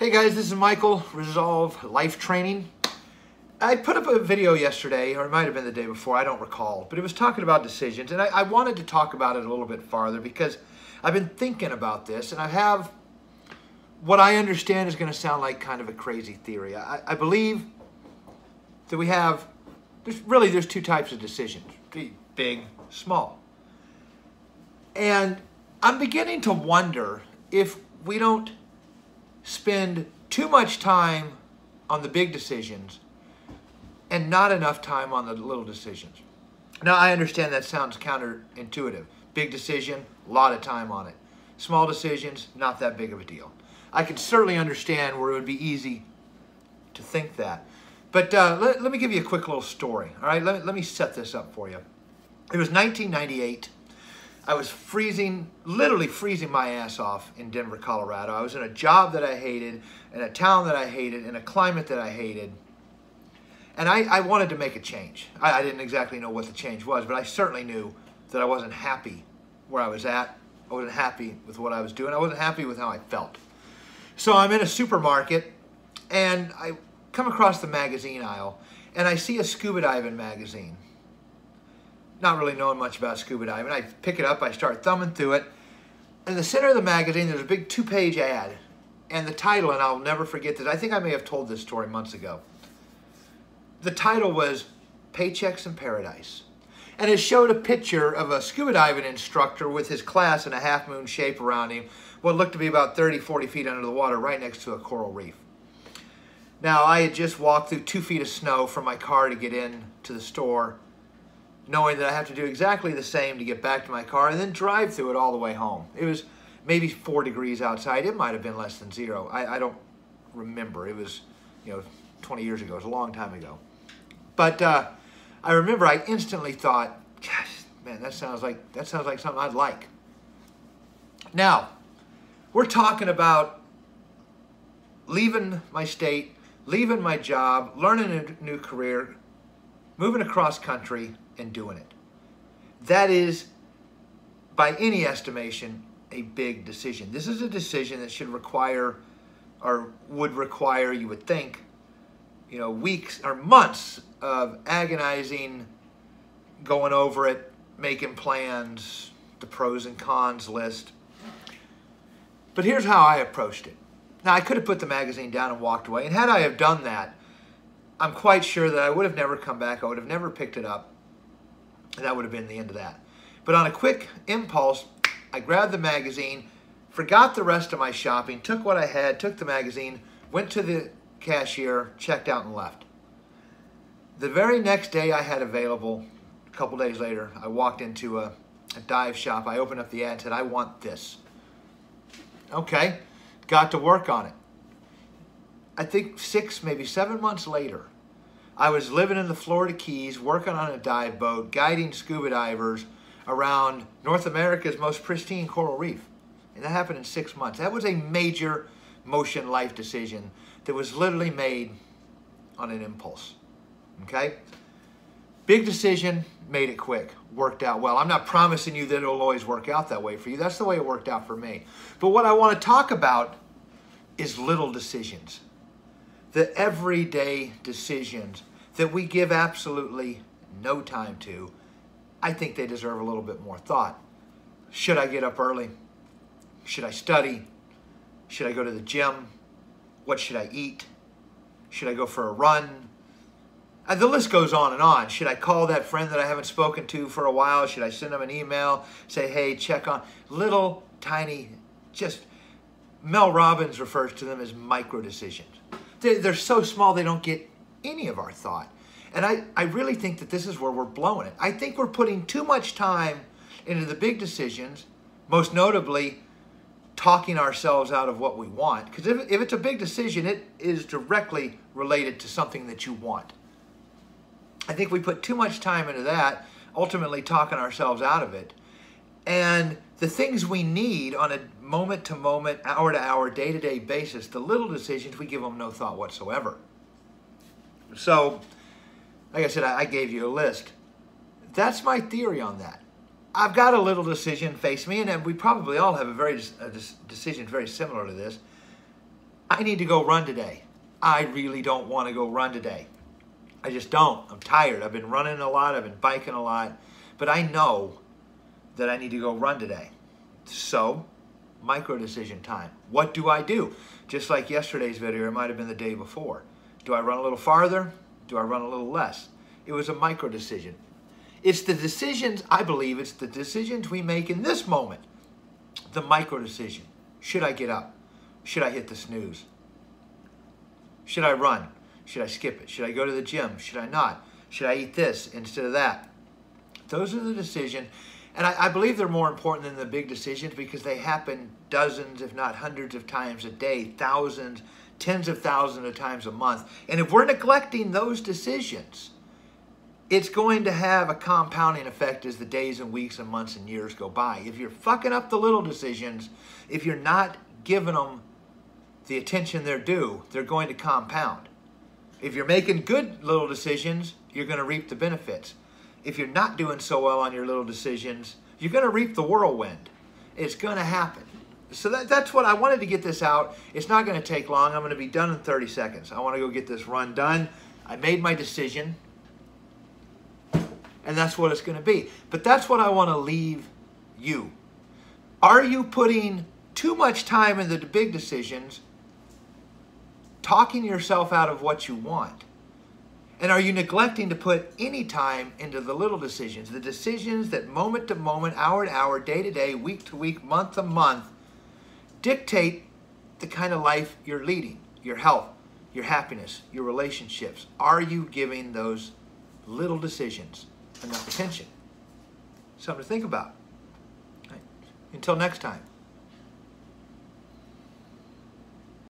Hey guys, this is Michael, Resolve Life Training. I put up a video yesterday, or it might have been the day before, I don't recall, but it was talking about decisions, and I wanted to talk about it a little bit farther because I've been thinking about this, and I have what I understand is going to sound like kind of a crazy theory. I believe that there's two types of decisions, big, small. And I'm beginning to wonder if we don't spend too much time on the big decisions and not enough time on the little decisions. Now, I understand that sounds counterintuitive. Big decision, a lot of time on it. Small decisions, not that big of a deal. I can certainly understand where it would be easy to think that. But let me give you a quick little story, all right? Let me set this up for you. It was 1998. I was literally freezing my ass off in Denver, Colorado. I was in a job that I hated, in a town that I hated, in a climate that I hated. And I wanted to make a change. I didn't exactly know what the change was, but I certainly knew that I wasn't happy where I was at. I wasn't happy with what I was doing. I wasn't happy with how I felt. So I'm in a supermarket, and I come across the magazine aisle, and I see a scuba diving magazine. Not really knowing much about scuba diving. I pick it up, I start thumbing through it. In the center of the magazine, there's a big 2-page ad. And the title, and I'll never forget this, I think I may have told this story months ago. The title was Paychecks in Paradise. And it showed a picture of a scuba diving instructor with his class in a half-moon shape around him, what looked to be about 30, 40 feet under the water, right next to a coral reef. Now, I had just walked through 2 feet of snow from my car to get in to the store, knowing that I have to do exactly the same to get back to my car and then drive through it all the way home. It was maybe 4 degrees outside. It might have been less than 0. I don't remember. It was, 20 years ago. It was a long time ago. But I remember I instantly thought, gosh, man, that sounds like something I'd like. Now, we're talking about leaving my state, leaving my job, learning a new career, moving across country, and doing it. That is, by any estimation, a big decision. This is a decision that should require, or would require, you would think, weeks or months of agonizing, going over it, making plans, the pros and cons list. But here's how I approached it. Now, I could have put the magazine down and walked away, and had I have done that, I'm quite sure that I would have never come back. I would have never picked it up. And that would have been the end of that. But on a quick impulse, I grabbed the magazine, forgot the rest of my shopping, took what I had, took the magazine, went to the cashier, checked out, and left. The very next day I had available, a couple days later, I walked into a dive shop. I opened up the ad and said, I want this. Okay, got to work on it. I think 6, maybe 7 months later, I was living in the Florida Keys, working on a dive boat, guiding scuba divers around North America's most pristine coral reef. And that happened in 6 months. That was a major motion life decision that was literally made on an impulse. Okay? Big decision, made it quick, worked out well. I'm not promising you that it'll always work out that way for you. That's the way it worked out for me. But what I want to talk about is little decisions. The everyday decisions that we give absolutely no time to. I think they deserve a little bit more thought. Should I get up early? Should I study? Should I go to the gym? What should I eat? Should I go for a run? And the list goes on and on. Should I call that friend that I haven't spoken to for a while? Should I send them an email? Say, hey, check on. Little, tiny, just Mel Robbins refers to them as micro decisions. They're so small they don't get any of our thought. And I really think that this is where we're blowing it. I think we're putting too much time into the big decisions, most notably talking ourselves out of what we want. Because if it's a big decision, it is directly related to something that you want. I think we put too much time into that, ultimately talking ourselves out of it. And the things we need on a moment-to-moment, hour-to-hour, day-to-day basis, the little decisions, we give them no thought whatsoever. So, like I said, I gave you a list. That's my theory on that. I've got a little decision face me, and we probably all have a decision very similar to this. I need to go run today. I really don't want to go run today. I just don't. I'm tired. I've been running a lot. I've been biking a lot. But I know that I need to go run today. So, micro decision time. What do I do? Just like yesterday's video, it might have been the day before. Do I run a little farther? Do I run a little less? It was a micro decision. It's the decisions, I believe, it's the decisions we make in this moment. The micro decision. Should I get up? Should I hit the snooze? Should I run? Should I skip it? Should I go to the gym? Should I not? Should I eat this instead of that? Those are the decisions. And I believe they're more important than the big decisions because they happen dozens, if not hundreds of times a day, thousands, tens of thousands of times a month. And if we're neglecting those decisions, it's going to have a compounding effect as the days and weeks and months and years go by. If you're fucking up the little decisions, if you're not giving them the attention they're due, they're going to compound. If you're making good little decisions, you're going to reap the benefits. If you're not doing so well on your little decisions, you're going to reap the whirlwind. It's going to happen. So that's what I wanted to get this out. It's not going to take long. I'm going to be done in 30 seconds. I want to go get this run done. I made my decision. And that's what it's going to be. But that's what I want to leave you. Are you putting too much time into the big decisions, talking yourself out of what you want? And are you neglecting to put any time into the little decisions, the decisions that moment to moment, hour to hour, day to day, week to week, month to month, dictate the kind of life you're leading, your health, your happiness, your relationships? Are you giving those little decisions enough attention? Something to think about. Right. Until next time.